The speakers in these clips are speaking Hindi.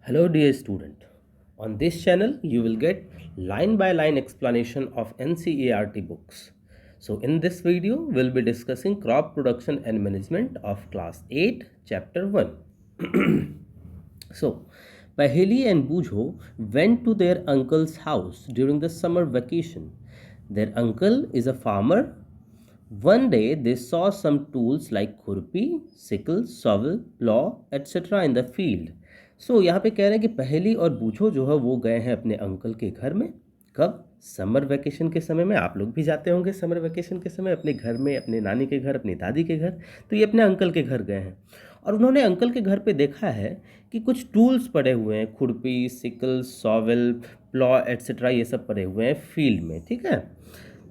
Hello dear student. On this channel you will get line by line explanation of NCERT books. So in this video we'll be discussing crop production and management of class 8 chapter 1. So Paheli and Bujo went to their uncle's house during the summer vacation. Their uncle is a farmer. One day they saw some tools like खुरपी, sickle, shovel, plow, etc. in the field. सो यहाँ पे कह रहे हैं कि पहेली और बूझो जो है वो गए हैं अपने अंकल के घर में। कब? समर वैकेशन के समय में। आप लोग भी जाते होंगे समर वैकेशन के समय अपने घर में, अपने नानी के घर, अपनी दादी के घर। तो ये अपने अंकल के घर गए हैं और उन्होंने अंकल के घर पे देखा है कि कुछ टूल्स पड़े हुए हैं, खुरपी, सिकल, सॉवल, प्लॉ एट्सेट्रा, ये सब पड़े हुए हैं फील्ड में। ठीक है,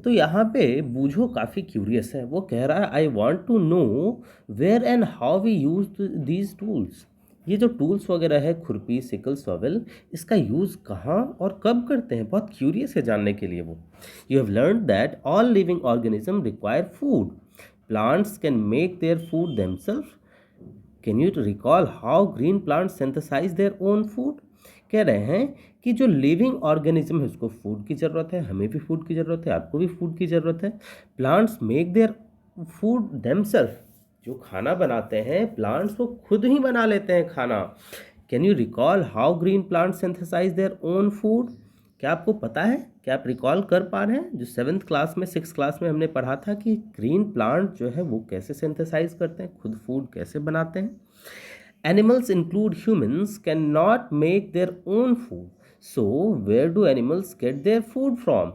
तो यहाँ पे बूझो काफ़ी क्यूरियस है। वो कह रहा है I want to know where and how we use these tools. ये जो टूल्स वगैरह है, खुरपी, सिकल, सॉवल, इसका यूज़ कहाँ और कब करते हैं, बहुत क्यूरियस है जानने के लिए वो। You have learn that all living organism require food. Plants can make their food themself. Can you recall how green plants synthesise their own food. कह रहे हैं कि जो लिविंग ऑर्गेनिज्म है उसको फूड की ज़रूरत है, हमें भी फूड की ज़रूरत है, आपको भी फूड की ज़रूरत है। Plants make their food themself. जो खाना बनाते हैं प्लांट्स वो खुद ही बना लेते हैं खाना। Can you recall how green plant synthesise their own food. क्या आपको पता है, क्या आप रिकॉल कर पा रहे हैं जो 7th क्लास में, 6th क्लास में हमने पढ़ा था कि ग्रीन प्लांट जो है वो कैसे सिंथेसाइज करते हैं, खुद फूड कैसे बनाते हैं। Animals include humans can not make their own food, so where do animals get their food from.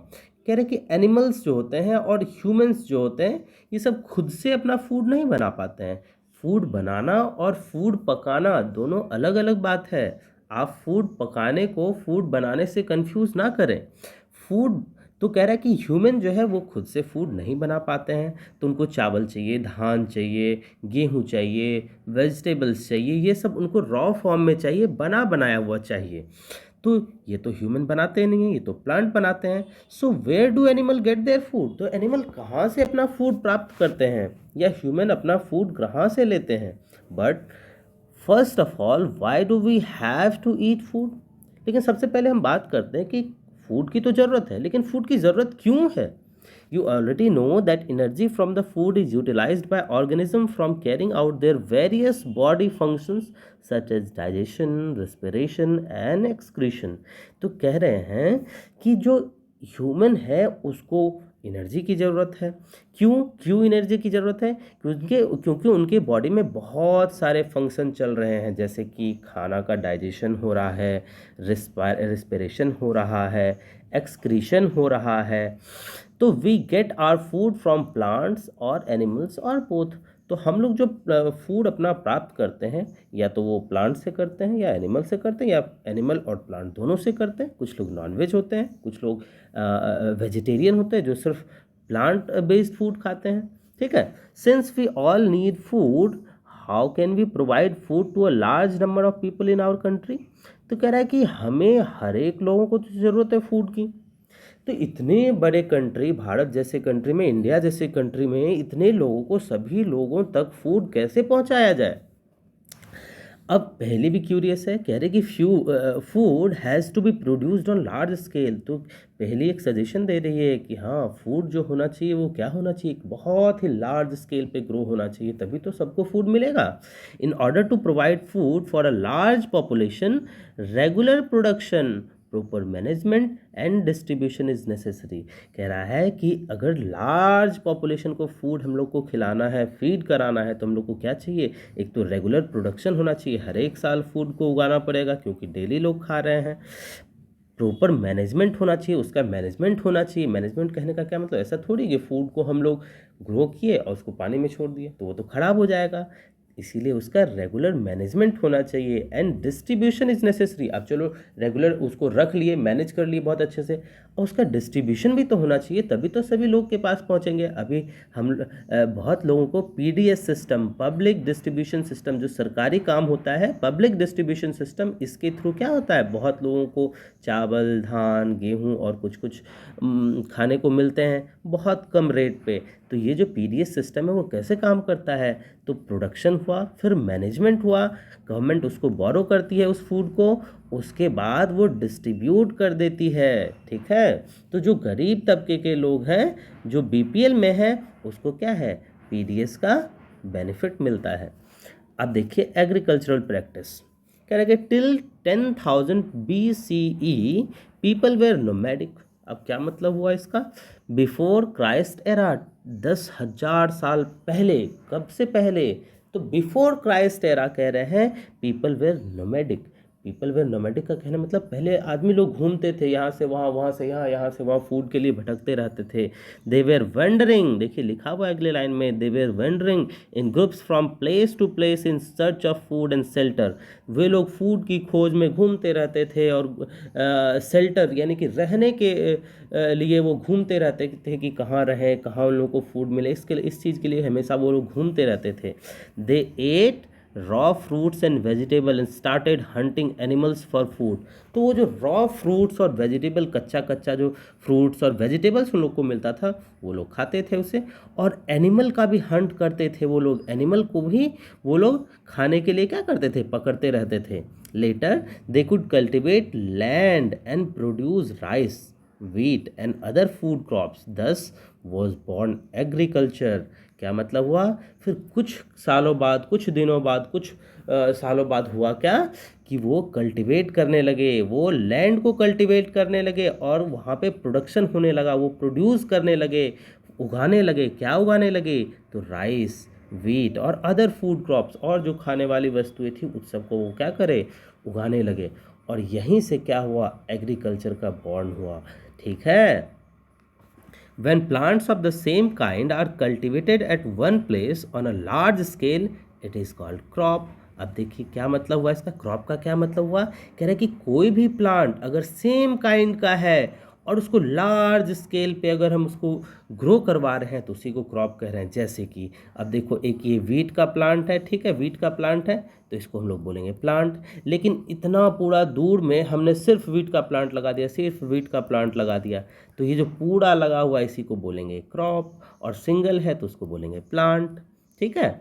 कह रहे कि एनिमल्स जो होते हैं और ह्यूमंस जो होते हैं ये सब खुद से अपना फूड नहीं बना पाते हैं। फूड बनाना और फूड पकाना दोनों अलग अलग बात है। आप फूड पकाने को फूड बनाने से कंफ्यूज ना करें। फूड तो कह रहा है कि ह्यूमन जो है वो खुद से फूड नहीं बना पाते हैं, तो उनको चावल चाहिए, धान चाहिए, गेहूँ चाहिए, वेजिटेबल्स चाहिए, ये सब उनको रॉ फॉर्म में चाहिए, बना बनाया हुआ चाहिए। तो ये तो ह्यूमन बनाते नहीं हैं, ये तो प्लांट बनाते हैं। So where do animal get their food. तो एनिमल कहाँ से अपना फूड प्राप्त करते हैं या ह्यूमन अपना फूड कहाँ से लेते हैं। But first of all why do we have to eat food. लेकिन सबसे पहले हम बात करते हैं कि फूड की तो ज़रूरत है, लेकिन फूड की ज़रूरत क्यों है। You already know that energy from the food is utilized by organism from carrying out their various body functions such as digestion, respiration and excretion। तो कह रहे हैं कि जो ह्यूमन है उसको एनर्जी की ज़रूरत है। क्यों एनर्जी की ज़रूरत है? क्योंकि उनके बॉडी में बहुत सारे फंक्शन चल रहे हैं, जैसे कि खाना का डाइजेशन हो रहा है, रिस्पिरेशन हो रहा है, एक्सक्रीशन हो रहा है। तो we get our food from plants और एनिमल्स और बोथ। तो हम लोग जो फूड अपना प्राप्त करते हैं या तो वो प्लांट से करते हैं या एनिमल से करते हैं या एनिमल और प्लांट दोनों से करते हैं। कुछ लोग नॉनवेज होते हैं, कुछ लोग वेजिटेरियन होते हैं जो सिर्फ प्लांट बेस्ड फूड खाते हैं। ठीक है, since we all need food, how can we provide food to a large number of people in our country. तो कह रहा है कि हमें हर एक लोगों को तो ज़रूरत है फूड की। तो इतने बड़े कंट्री, भारत जैसे कंट्री में, इंडिया जैसे कंट्री में इतने लोगों को, सभी लोगों तक फूड कैसे पहुंचाया जाए। अब पहले भी क्यूरियस है, कह रहे कि food has to be produced on large scale. तो पहले एक सजेशन दे रही है कि हाँ, फूड जो होना चाहिए वो क्या होना चाहिए, बहुत ही लार्ज स्केल पे ग्रो होना चाहिए, तभी तो सबको फूड मिलेगा। In order to provide food for a large population, regular production, proper management and distribution is necessary. कह रहा है कि अगर लार्ज पॉपुलेशन को फूड हम लोग को खिलाना है, फीड कराना है, तो हम लोग को क्या चाहिए, एक तो रेगुलर प्रोडक्शन होना चाहिए, हर एक साल फूड को उगाना पड़ेगा क्योंकि डेली लोग खा रहे हैं। प्रॉपर मैनेजमेंट होना चाहिए, उसका मैनेजमेंट होना चाहिए। मैनेजमेंट कहने का क्या मतलब, ऐसा थोड़ी कि फूड को हम लोग ग्रो किए और उसको पानी में छोड़ दिए तो वो तो ख़राब हो जाएगा, इसीलिए उसका रेगुलर मैनेजमेंट होना चाहिए। And distribution is necessary. अब चलो रेगुलर उसको रख लिए, मैनेज कर लिए बहुत अच्छे से, और उसका डिस्ट्रीब्यूशन भी तो होना चाहिए, तभी तो सभी लोग के पास पहुंचेंगे। अभी हम बहुत लोगों को PDS system, public distribution system, जो सरकारी काम होता है पब्लिक डिस्ट्रीब्यूशन सिस्टम, इसके थ्रू क्या होता है, बहुत लोगों को चावल, धान, गेहूँ और कुछ कुछ खाने को मिलते हैं बहुत कम रेट पे, तो ये जो पीडीएस सिस्टम है वो कैसे काम करता है, तो प्रोडक्शन हुआ, फिर मैनेजमेंट हुआ, गवर्नमेंट उसको बोरो करती है उस फूड को, उसके बाद वो डिस्ट्रीब्यूट कर देती है। ठीक है, तो जो गरीब तबके के लोग हैं, जो बीपीएल में है, उसको क्या है, पीडीएस का बेनिफिट मिलता है। अब देखिए एग्रीकल्चरल प्रैक्टिस, कह रहे कि till 10,000 BCE people were nomadic. अब क्या मतलब हुआ इसका, बिफोर क्राइस्ट एरा, 10,000 साल पहले, कब से पहले, तो बिफोर क्राइस्ट एरा कह रहे हैं people were nomadic. People were nomadic का कहना मतलब पहले आदमी लोग घूमते थे, यहाँ से वहाँ, वहाँ से यहाँ, यहाँ से वहाँ, फूड के लिए भटकते रहते थे। दे वेर वेंडरिंग, देखिए लिखा हुआ है अगले लाइन में, they were wandering in groups from place to place in search of food and shelter. वे लोग फूड की खोज में घूमते रहते थे और शेल्टर यानी कि रहने के लिए वो घूमते रहते थे कि कहाँ रहें, कहाँ उन लोगों को फूड मिले, इसके लिए, इस चीज़ के लिए हमेशा वो लोग घूमते रहते थे। They ate raw fruits and vegetable and started hunting animals for food. तो वो जो रॉ फ्रूट्स और वेजिटेबल, कच्चा कच्चा जो फ्रूट्स और वेजिटेबल्स उन लोग को मिलता था वो लोग खाते थे उसे, और एनिमल का भी हंट करते थे वो लोग, एनिमल को भी वो लोग खाने के लिए क्या करते थे, पकड़ते रहते थे। Later they could cultivate land and produce rice, wheat and other food crops, thus was born agriculture। क्या मतलब हुआ, फिर कुछ सालों बाद, कुछ दिनों बाद, कुछ सालों बाद हुआ क्या कि वो कल्टीवेट करने लगे, वो लैंड को कल्टीवेट करने लगे और वहाँ पे प्रोडक्शन होने लगा, वो प्रोड्यूस करने लगे, उगाने लगे। क्या उगाने लगे, तो राइस, वीट और अदर फूड क्रॉप्स, और जो खाने वाली वस्तुएं थी उस सबको वो क्या करे, उगाने लगे। और यहीं से क्या हुआ, एग्रीकल्चर का बॉर्न हुआ। ठीक है, when plants of the same kind are cultivated at one place on a large scale, it is called crop। अब देखिए क्या मतलब हुआ इसका, क्रॉप का क्या मतलब हुआ, कह रहे हैं कि कोई भी प्लांट अगर सेम काइंड का है और उसको लार्ज स्केल पे अगर हम उसको ग्रो करवा रहे हैं तो उसी को क्रॉप कह रहे हैं। जैसे कि अब देखो, एक ये वीट का प्लांट है, ठीक है, वीट का प्लांट है तो इसको हम लोग बोलेंगे प्लांट, लेकिन इतना पूरा दूर में हमने सिर्फ वीट का प्लांट लगा दिया, सिर्फ वीट का प्लांट लगा दिया, तो ये जो पूरा लगा हुआ है इसी को बोलेंगे क्रॉप, और सिंगल है तो उसको बोलेंगे प्लांट। ठीक है,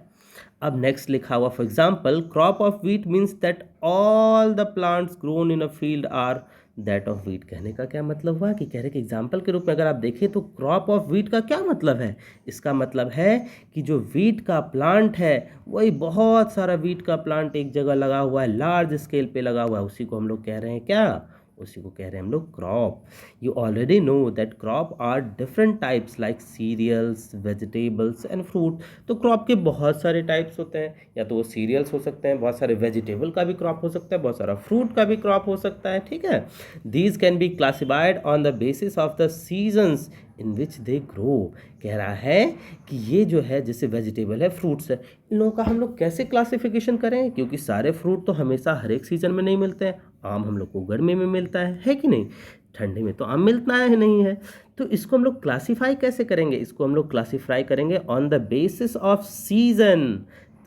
अब नेक्स्ट लिखा हुआ, for example crop of wheat means that all the plants grown in a field are that of wheat. कहने का क्या मतलब हुआ कि कह रहे कि एग्जाम्पल के रूप में अगर आप देखें तो क्रॉप ऑफ वीट का क्या मतलब है, इसका मतलब है कि जो वीट का प्लांट है वही बहुत सारा वीट का प्लांट एक जगह लगा हुआ है, लार्ज स्केल पे लगा हुआ है, उसी को हम लोग कह रहे हैं क्या, उसी को कह रहे हैं हम लोग crop. You already know that crop are different types like cereals, vegetables and fruit. तो क्रॉप के बहुत सारे टाइप्स होते हैं, या तो वो सीरियल्स हो सकते हैं, बहुत सारे वेजिटेबल का भी क्रॉप हो सकता है, बहुत सारा फ्रूट का भी क्रॉप हो सकता है। ठीक है, these can be classified on the basis of the seasons in which they grow. कह रहा है कि ये जो है जैसे वेजिटेबल है, फ्रूट्स है, इन लोगों का हम लोग कैसे क्लासिफिकेशन करें, क्योंकि सारे फ्रूट तो हमेशा हर एक सीजन में नहीं मिलते हैं। आम हम लोग को गर्मी में मिलता है कि नहीं, ठंडी में तो आम मिलता है नहीं है, तो इसको हम लोग क्लासीफाई कैसे करेंगे, इसको हम लोग क्लासीफाई करेंगे on the basis off season.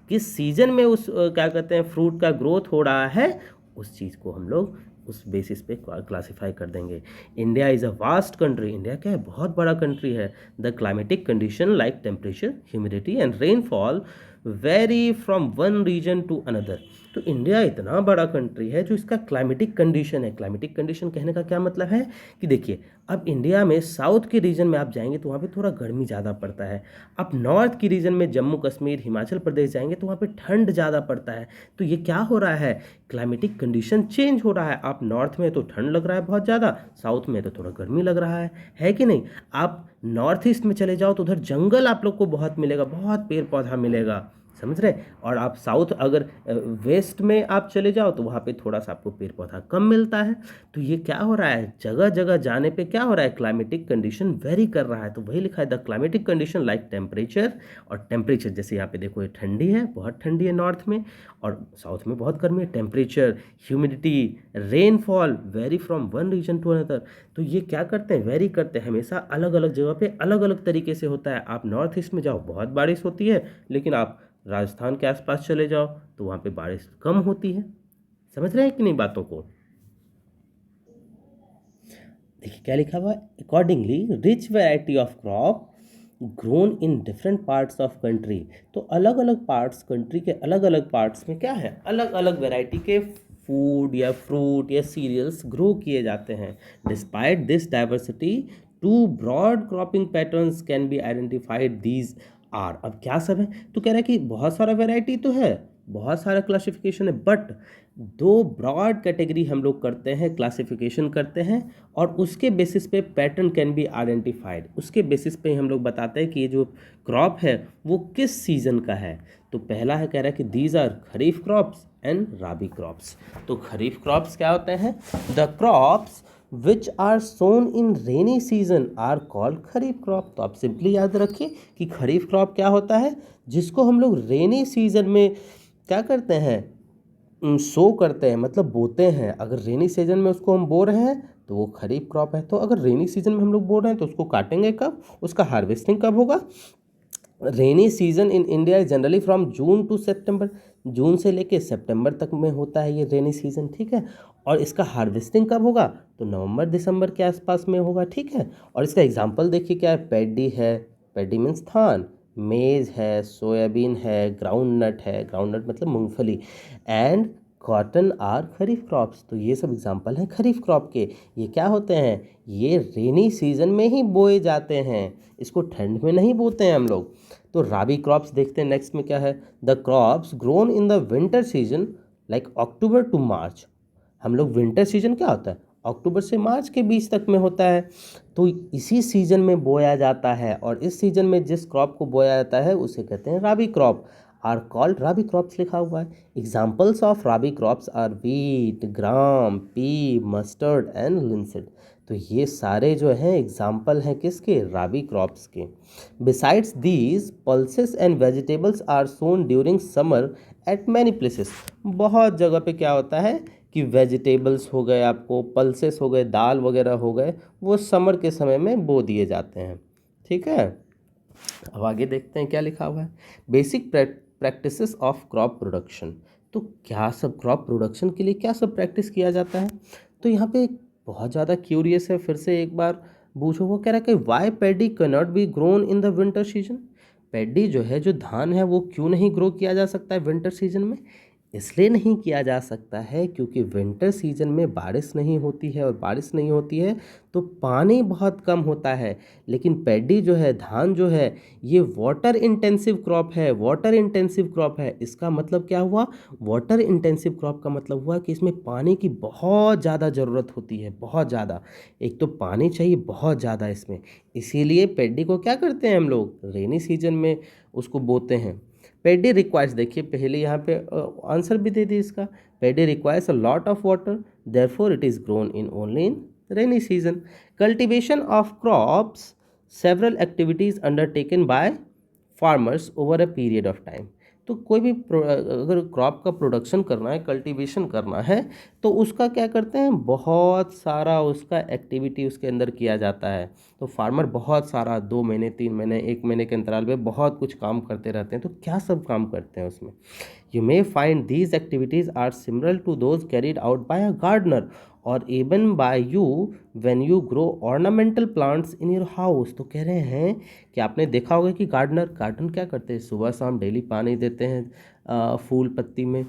किस सीजन में उस क्या कहते हैं फ्रूट का ग्रोथ हो रहा है, उस चीज़ को हम लोग उस बेसिस पे क्लासीफाई कर देंगे। India is a vast country, India क्या है, बहुत बड़ा कंट्री है। The climatic condition like temperature, humidity and rainfall vary from one region to another. तो इंडिया इतना बड़ा कंट्री है जो इसका क्लाइमेटिक कंडीशन है। क्लाइमेटिक कंडीशन कहने का क्या मतलब है कि देखिए, अब इंडिया में साउथ के रीजन में आप जाएंगे तो वहाँ पे थोड़ा गर्मी ज़्यादा पड़ता है, आप नॉर्थ की रीजन में जम्मू कश्मीर, हिमाचल प्रदेश जाएंगे तो वहाँ पे ठंड ज़्यादा पड़ता है। तो ये क्या हो रहा है, क्लाइमेटिक कंडीशन चेंज हो रहा है। आप नॉर्थ में तो ठंड लग रहा है बहुत ज़्यादा, साउथ में तो थोड़ा गर्मी लग रहा है कि नहीं। आप नॉर्थ ईस्ट में चले जाओ तो उधर जंगल आप लोग को बहुत मिलेगा, बहुत पेड़ पौधा मिलेगा, समझ रहे। और आप साउथ अगर वेस्ट में आप चले जाओ तो वहाँ पे थोड़ा सा आपको पेड़ पौधा कम मिलता है। तो ये क्या हो रहा है, जगह जगह जाने पे क्या हो रहा है, क्लाइमेटिक कंडीशन वेरी कर रहा है। तो वही लिखा है the climatic condition like temperature, और टेम्परेचर जैसे यहाँ पे देखो ये ठंडी है, बहुत ठंडी है नॉर्थ में, और साउथ में बहुत गर्मी है। Temperature, humidity, rainfall vary from one region to another. तो ये क्या करते हैं, वेरी करते हैं, हमेशा अलग अलग जगह पे अलग अलग तरीके से होता है। आप नॉर्थ ईस्ट में जाओ बहुत बारिश होती है, लेकिन आप राजस्थान के आसपास चले जाओ तो वहाँ पे बारिश कम होती है। समझ रहे हैं कि नहीं बातों को। देखिए क्या लिखा हुआ है, accordingly rich variety of crop grown in different parts of country. तो अलग अलग पार्ट्स, कंट्री के अलग अलग पार्ट्स में क्या है, अलग अलग वैरायटी के फूड या फ्रूट या सीरियल्स ग्रो किए जाते हैं। Despite this diversity, two broad cropping patterns can be identified, these are. अब क्या सब है, तो कह रहा है कि बहुत सारा वैरायटी तो है, बहुत सारा क्लासिफिकेशन है, बट दो ब्रॉड कैटेगरी हम लोग करते हैं, क्लासिफिकेशन करते हैं, और उसके बेसिस पे पैटर्न कैन बी आइडेंटिफाइड। उसके बेसिस पे हम लोग बताते हैं कि ये जो क्रॉप है वो किस सीजन का है। तो पहला है, कह रहा है कि these are kharif crops and rabi crops. तो खरीफ क्रॉप्स क्या होते हैं, the crops which are sown in rainy season are called kharif crop. तो आप सिंपली याद रखिए कि खरीफ क्रॉप क्या होता है, जिसको हम लोग रेनी सीजन में क्या करते हैं, सो करते हैं, मतलब बोते हैं। अगर रेनी सीजन में उसको हम बो रहे हैं तो वो खरीफ क्रॉप है। तो अगर रेनी सीजन में हम लोग बो रहे हैं तो उसको काटेंगे कब, उसका हार्वेस्टिंग कब होगा। Rainy season in India is generally from June to September, जून से लेके सितंबर तक में होता है ये रेनी सीजन, ठीक है। और इसका हार्वेस्टिंग कब होगा, तो नवंबर दिसंबर के आसपास में होगा, ठीक है। और इसका एग्जांपल देखिए क्या है, पैडी है, पैडी मीन्स धान, मेज है, सोयाबीन है, ग्राउंड नट है, ग्राउंड नट मतलब मूंगफली, and cotton are kharif crops. तो ये सब एग्जांपल हैं खरीफ क्रॉप के। ये क्या होते हैं, ये रेनी सीजन में ही बोए जाते हैं, इसको ठंड में नहीं बोते हैं हम लोग। तो राबी क्रॉप्स देखते हैं नेक्स्ट में क्या है, the crops grown in the winter season like October to March. हम लोग विंटर सीजन क्या होता है, अक्टूबर से मार्च के बीच तक में होता है। तो इसी सीजन में बोया जाता है, और इस सीजन में जिस क्रॉप को बोया जाता है उसे कहते हैं rabi crop, are called rabi crops लिखा हुआ है। Examples of rabi crops are wheat, gram, pea, mustard and linseed. तो ये सारे जो हैं एग्जाम्पल हैं किसके, राबी क्रॉप्स के। Besides these pulses and vegetables are sown during summer at many places. बहुत जगह पे क्या होता है कि वेजिटेबल्स हो गए, आपको पल्सेस हो गए, दाल वगैरह हो गए, वो समर के समय में बो दिए जाते हैं, ठीक है। अब आगे देखते हैं क्या लिखा हुआ है, basic practices of crop production. तो क्या सब क्रॉप प्रोडक्शन के लिए क्या सब प्रैक्टिस किया जाता है। तो यहाँ पे बहुत ज़्यादा क्यूरियस है, फिर से एक बार पूछो। वो कह रहा है कि why paddy can not be grown in the winter season. Paddy जो है, जो धान है, वो क्यों नहीं ग्रो किया जा सकता है विंटर सीजन में। इसलिए नहीं किया जा सकता है क्योंकि विंटर सीजन में बारिश नहीं होती है, और बारिश नहीं होती है तो पानी बहुत कम होता है। लेकिन पैडी जो है, धान जो है, ये वाटर इंटेंसिव क्रॉप है, वाटर इंटेंसिव क्रॉप है। इसका मतलब क्या हुआ, वाटर इंटेंसिव क्रॉप का मतलब हुआ कि इसमें पानी की बहुत ज़्यादा ज़रूरत होती है, बहुत ज़्यादा। एक तो पानी चाहिए बहुत ज़्यादा इसमें, इसीलिए पैडी को क्या करते हैं हम लोग, रेनी सीजन में उसको बोते हैं। पैडी रिक्वायर्स, देखिए पहले यहाँ पे आंसर भी दे दी इसका, paddy requires a lot of water, therefore it is grown in only in rainy season. Cultivation of crops, several activities undertaken by farmers over a period of time. तो कोई भी अगर क्रॉप का प्रोडक्शन करना है, कल्टीवेशन करना है, तो उसका क्या करते हैं, बहुत सारा उसका एक्टिविटी उसके अंदर किया जाता है। तो फार्मर बहुत सारा 2 महीने 3 महीने 1 महीने के अंतराल में बहुत कुछ काम करते रहते हैं। तो क्या सब काम करते हैं उसमें, you may find these activities are similar to those carried out by a gardener और even by you when you grow ornamental plants in your house. तो कह रहे हैं कि आपने देखा होगा कि गार्डनर क्या करते हैं, सुबह शाम डेली पानी देते हैं फूल पत्ती में,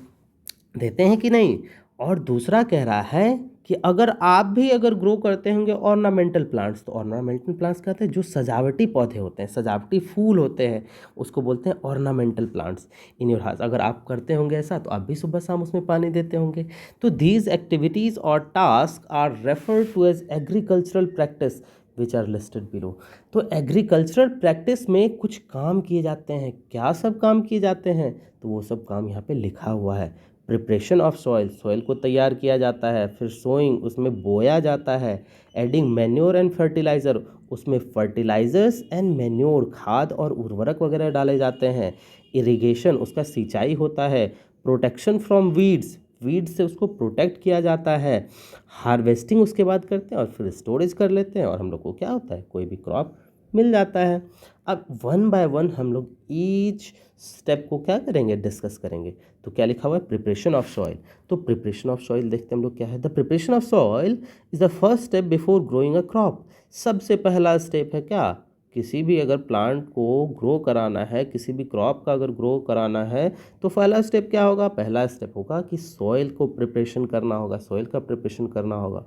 देते हैं कि नहीं। और दूसरा कह रहा है कि अगर आप भी अगर ग्रो करते होंगे ऑर्नामेंटल प्लांट्स, तो ऑर्नामेंटल प्लांट्स कहते हैं जो सजावटी पौधे होते हैं, सजावटी फूल होते हैं, उसको बोलते हैं ornamental plants in your house. अगर आप करते होंगे ऐसा तो आप भी सुबह शाम उसमें पानी देते होंगे। तो दीज एक्टिविटीज़ और task are refer to as agricultural practice which are listed below. तो एग्रीकल्चरल प्रैक्टिस में कुछ काम किए जाते हैं, क्या सब काम किए जाते हैं, तो वो सब काम यहाँ पे लिखा हुआ है। प्रिपरेशन ऑफ सॉइल, सॉइल को तैयार किया जाता है, फिर सोइंग, उसमें बोया जाता है, एडिंग मैन्योर एंड फर्टिलाइज़र, उसमें फर्टिलाइजर्स एंड मैन्योर, खाद और उर्वरक वगैरह डाले जाते हैं, इरिगेशन, उसका सिंचाई होता है, प्रोटेक्शन फ्रॉम वीड्स, वीड से उसको प्रोटेक्ट किया जाता है, हार्वेस्टिंग उसके बाद करते हैं और फिर स्टोरेज कर लेते हैं, और हम लोग को क्या होता है, कोई भी क्रॉप मिल जाता है। अब वन बाय वन हम लोग ईच स्टेप को क्या करेंगे, डिस्कस करेंगे। तो क्या लिखा हुआ है, प्रिपरेशन ऑफ सॉइल। तो प्रिपरेशन ऑफ सॉइल देखते हैं हम लोग क्या है, the preparation of soil is the first step before growing a crop. सबसे पहला स्टेप है क्या, किसी भी अगर प्लांट को ग्रो कराना है, किसी भी क्रॉप का अगर ग्रो कराना है, तो पहला स्टेप क्या होगा? पहला स्टेप होगा कि सॉइल को प्रिपरेशन करना होगा, सॉइल का प्रिपरेशन करना होगा।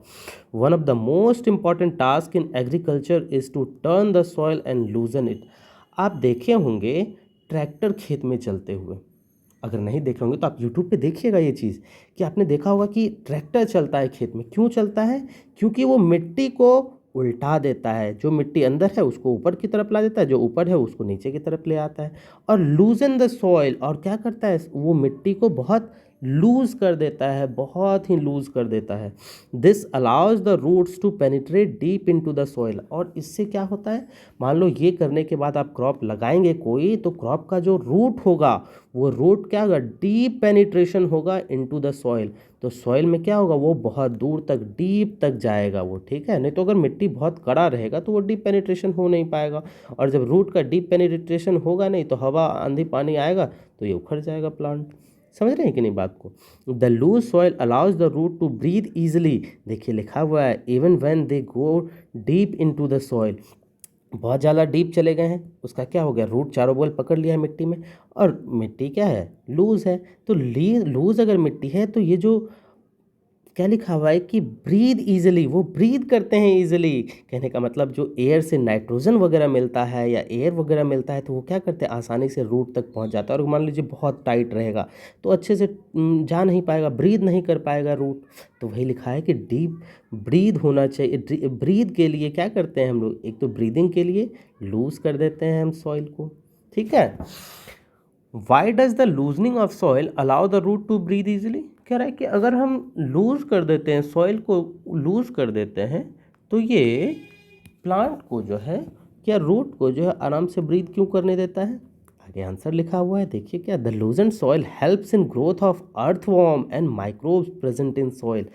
One of the most important task in agriculture is to turn the soil and loosen it. आप देखे होंगे ट्रैक्टर खेत में चलते हुए, अगर नहीं देखे होंगे तो आप यूट्यूब पे देखिएगा ये चीज़, कि आपने देखा होगा कि ट्रैक्टर चलता है खेत में। क्यों चलता है? क्योंकि वो मिट्टी को उल्टा देता है, जो मिट्टी अंदर है उसको ऊपर की तरफ ला देता है, जो ऊपर है उसको नीचे की तरफ ले आता है, और लूजन द सॉइल, और क्या करता है वो मिट्टी को बहुत लूज़ कर देता है, बहुत ही लूज़ कर देता है। This allows the roots to penetrate deep into the soil. और इससे क्या होता है, मान लो ये करने के बाद आप क्रॉप लगाएंगे कोई, तो क्रॉप का जो रूट होगा वो रूट क्या होगा? डीप पेनिट्रेशन होगा इनटू द सॉइल। तो सॉइल में क्या होगा? वो बहुत दूर तक, डीप तक जाएगा वो, ठीक है। नहीं तो अगर मिट्टी बहुत कड़ा रहेगा तो वो डीप पेनिट्रेशन हो नहीं पाएगा, और जब रूट का डीप पेनिट्रेशन होगा नहीं तो हवा, आंधी, पानी आएगा तो ये उखड़ जाएगा प्लांट। समझ रहे हैं कि नहीं बात को? The loose soil allows the root to breathe easily. देखिए लिखा हुआ है, even when they go deep into the soil. बहुत ज़्यादा डीप चले गए हैं, उसका क्या हो गया? रूट चारों बगल पकड़ लिया है मिट्टी में, और मिट्टी क्या है? लूज़ है। तो लूज़ अगर मिट्टी है तो ये जो क्या लिखा हुआ है कि ब्रीद ईजिली, वो ब्रीद करते हैं ईजिली। कहने का मतलब जो एयर से नाइट्रोजन वगैरह मिलता है या एयर वगैरह मिलता है तो वो क्या करते हैं? आसानी से रूट तक पहुंच जाता है। और मान लीजिए बहुत टाइट रहेगा तो अच्छे से जा नहीं पाएगा, ब्रीद नहीं कर पाएगा रूट। तो वही लिखा है कि डीप ब्रीद होना चाहिए। ब्रीद के लिए क्या करते हैं हम लोग? एक तो ब्रीदिंग के लिए लूज कर देते हैं हम सॉइल को, ठीक है। Why does the loosening of soil allow the root to breathe easily? कह रहा है कि अगर हम लूज कर देते हैं, सॉइल को लूज कर देते हैं, तो ये प्लांट को जो है, क्या रूट को जो है आराम से ब्रीद क्यों करने देता है? आगे आंसर लिखा हुआ है, देखिए क्या। The लूजन soil helps in growth of earthworm and microbes present in soil.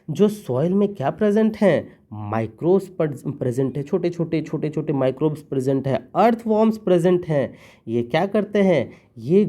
जो सॉइल में क्या प्रेजेंट हैं? माइक्रोब्स प्रेजेंट है, छोटे छोटे छोटे छोटे माइक्रोब्स प्रेजेंट है, अर्थवॉर्म्स प्रेजेंट हैं। ये क्या करते हैं? ये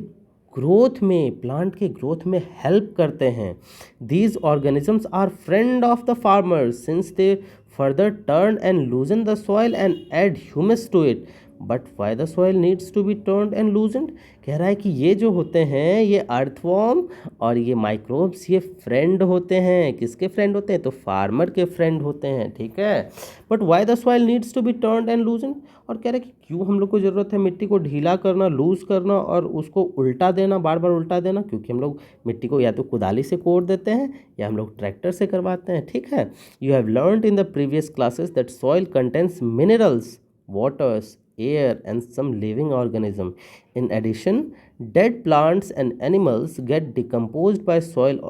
ग्रोथ में, प्लांट के ग्रोथ में हेल्प करते हैं। These organisms are friend of the farmers since they further turn and loosen the soil and add humus to it. But why the soil needs to be turned and loosened? कह रहा है कि ये जो होते हैं, ये अर्थवॉर्म और ये माइक्रोब्स, ये फ्रेंड होते हैं। किसके फ्रेंड होते हैं? तो फार्मर के फ्रेंड होते हैं, ठीक है। But why the soil needs to be turned and loosen? और कह रहे हैं कि क्यों हम लोग को ज़रूरत है मिट्टी को ढीला करना, लूज करना और उसको उल्टा देना, बार बार उल्टा देना? क्योंकि हम लोग मिट्टी को या तो कुदाली से कोड़ देते हैं या हम लोग ट्रैक्टर से करवाते हैं, ठीक है। You have learned in the previous classes that soil contains minerals, waters, air, and some living organism. In addition, dead plants and animals get decomposed by soil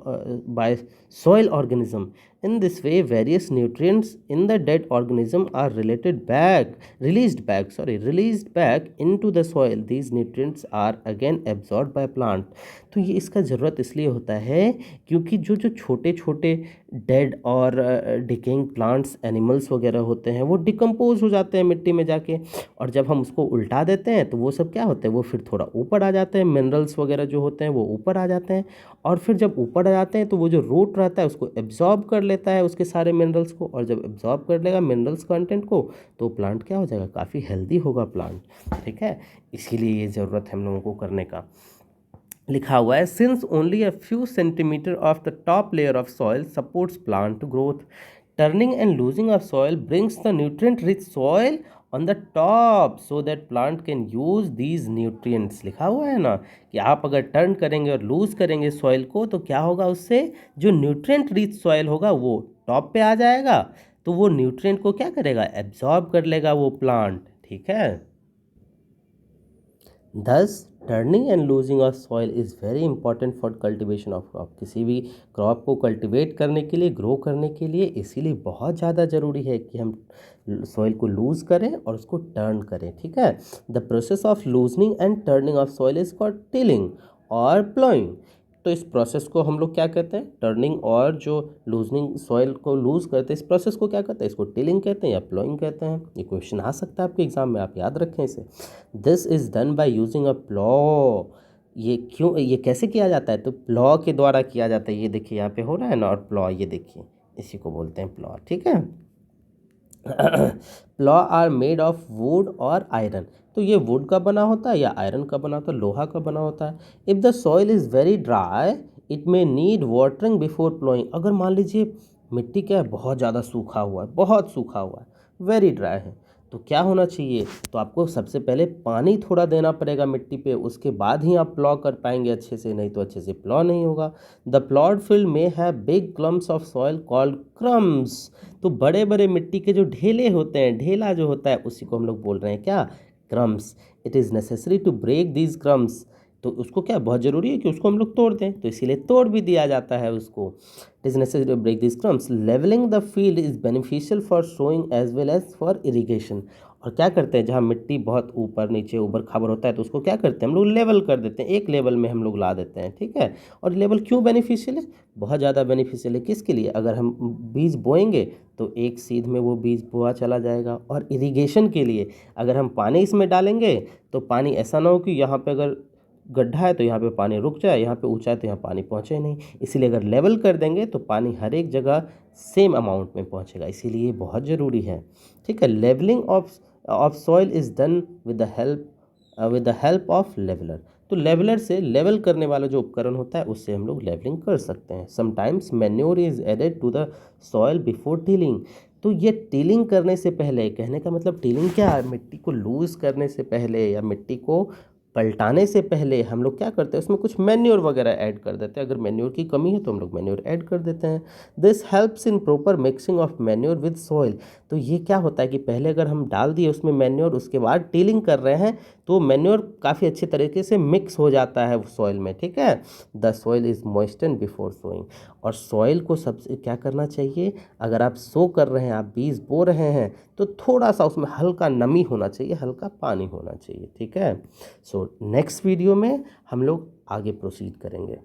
organism. In this way, various nutrients in the dead organism are released back into the soil. These nutrients are again absorbed by plant. तो ये इसका ज़रूरत इसलिए होता है क्योंकि जो जो छोटे छोटे डेड और डिकेइंग प्लांट्स, एनिमल्स वगैरह होते हैं वो डिकम्पोज हो जाते हैं मिट्टी में जाके, और जब हम उसको उल्टा देते हैं तो वो सब क्या होते हैं? वो फिर थोड़ा ऊपर आ जाते हैं, मिनरल्स वगैरह जो होते हैं वो ऊपर आ जाते हैं, और फिर जब ऊपर आ जाते हैं तो वो जो रूट रहता है उसको एब्जॉर्ब कर लेता है उसके सारे मिनरल्स को, और जब एब्जॉर्ब कर लेगा मिनरल्स कंटेंट को तो प्लांट क्या हो जाएगा? काफ़ी हेल्दी होगा प्लांट, ठीक है। इसीलिए ये ज़रूरत है हम लोगों को करने का। लिखा हुआ है, since only a few centimetre of the top layer of soil supports plant growth, turning and losing of soil brings the nutrient rich soil on the top so that plant can use these nutrients. लिखा हुआ है ना कि आप अगर टर्न करेंगे और लूज करेंगे सॉइल को तो क्या होगा? उससे जो न्यूट्रिएंट रिच सॉइल होगा वो टॉप पे आ जाएगा, तो वो न्यूट्रिएंट को क्या करेगा? एब्जॉर्ब कर लेगा वो प्लांट, ठीक है। Thus, turning and losing of soil is very important for cultivation of crop. किसी भी क्रॉप को कल्टिवेट करने के लिए, ग्रो करने के लिए इसीलिए बहुत ज़्यादा ज़रूरी है कि हम सॉइल को लूज़ करें और उसको टर्न करें, ठीक है। The process of loosening and turning of soil is called tilling और प्लोइंग। तो इस प्रोसेस को हम लोग क्या कहते हैं? टर्निंग, और जो लूजनिंग, सॉइल को लूज़ करते हैं, इस प्रोसेस को क्या कहते हैं? इसको टिलिंग कहते हैं या प्लोइंग कहते हैं। ये क्वेश्चन आ सकता है आपके एग्जाम में, आप याद रखें इसे। This is done by using a plough. ये क्यों, ये कैसे किया जाता है? तो प्लॉ के द्वारा किया जाता है। ये देखिए यहाँ पे हो रहा है ना, और प्लॉ, ये देखिए इसी को बोलते हैं प्लॉ, ठीक है। Plough are made of wood और आयरन। तो ये वुड का बना होता है या आयरन का बना होता है, लोहा का बना होता है। If the soil is very dry it may need watering before ploughing. अगर मान लीजिए मिट्टी क्या है, बहुत ज़्यादा सूखा हुआ है, बहुत सूखा हुआ है, वेरी ड्राई है, तो क्या होना चाहिए, तो आपको सबसे पहले पानी थोड़ा देना पड़ेगा मिट्टी पे, उसके बाद ही आप प्लॉ कर पाएंगे अच्छे से, नहीं तो अच्छे से प्लॉ नहीं होगा। द प्लॉड फील्ड में है big clumps of soil called crumbs. तो बड़े बड़े मिट्टी के जो ढेले होते हैं, ढेला जो होता है, उसी को हम लोग बोल रहे हैं क्या, crumbs. It is necessary to break these crumbs. तो उसको क्या बहुत ज़रूरी है कि उसको हम लोग तोड़ दें, तो इसीलिए तोड़ भी दिया जाता है उसको। It is necessary to break this crumbs. Levelling the field is beneficial for sowing as well as for irrigation. और क्या करते हैं, जहाँ मिट्टी बहुत ऊपर नीचे ऊपर खाबर होता है, तो उसको क्या करते हैं हम लोग, लेवल कर देते हैं, एक लेवल में हम लोग ला देते हैं, ठीक है। और लेवल क्यों बेनिफिशियल है, बहुत ज़्यादा बेनिफिशियल है, किसके लिए, अगर हम बीज बोएंगे तो एक सीध में वो बीज बोआ चला जाएगा। और इरिगेशन के लिए अगर हम पानी इसमें डालेंगे तो पानी ऐसा ना हो कि यहाँ पे अगर गड्ढा है तो यहाँ पे पानी रुक जाए, यहाँ पे ऊंचा है तो यहाँ पानी पहुँचे नहीं। इसीलिए अगर लेवल कर देंगे तो पानी हर एक जगह सेम अमाउंट में पहुँचेगा, इसीलिए बहुत ज़रूरी है, ठीक है। Levelling of soil is done with the help of leveller. तो लेवलर से, लेवल करने वाला जो उपकरण होता है उससे हम लोग लेवलिंग कर सकते हैं। Sometimes manure is added to the soil before tilling. तो ये टिलिंग करने से पहले, कहने का मतलब टिलिंग क्या है, मिट्टी को लूज़ करने से पहले या मिट्टी को पलटाने से पहले हम लोग क्या करते हैं, उसमें कुछ मैन्योर वगैरह ऐड कर देते हैं। अगर मैन्योर की कमी है तो हम लोग मैन्योर ऐड कर देते हैं। This helps in proper mixing of manure with soil. तो ये क्या होता है कि पहले अगर हम डाल दिए उसमें मैन्योर, उसके बाद टिलिंग कर रहे हैं, तो मैन्योर काफ़ी अच्छे तरीके से मिक्स हो जाता है सॉइल में, ठीक है। The soil is moisten before sowing. और सॉइल को सबसे क्या करना चाहिए, अगर आप सो कर रहे हैं, आप बीज बो रहे हैं, तो थोड़ा सा उसमें हल्का नमी होना चाहिए, हल्का पानी होना चाहिए, ठीक है। सो नेक्स्ट वीडियो में हम लोग आगे प्रोसीड करेंगे।